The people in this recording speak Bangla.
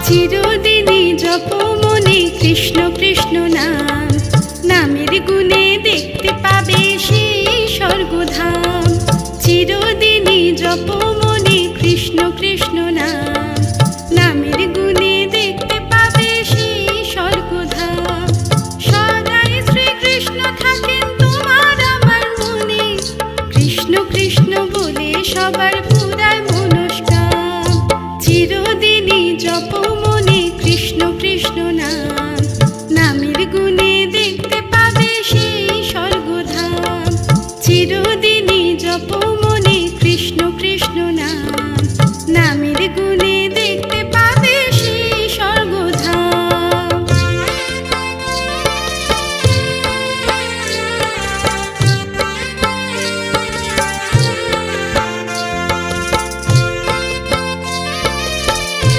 চিরদিনই জপ মনে কৃষ্ণ কৃষ্ণ নাম, নামের গুণে দেখতে পাবে সেই স্বর্গধাম। চিরদিনই জপ মনে কৃষ্ণ কৃষ্ণ নাম, নামের গুণে দেখতে পাবে সেই স্বর্গধাম। সদাই শ্রীকৃষ্ণ থাকেন তোমার আমার মনে, কৃষ্ণ কৃষ্ণ বলে সবার পুরায় মনস্কাম। চিরদিনই জপ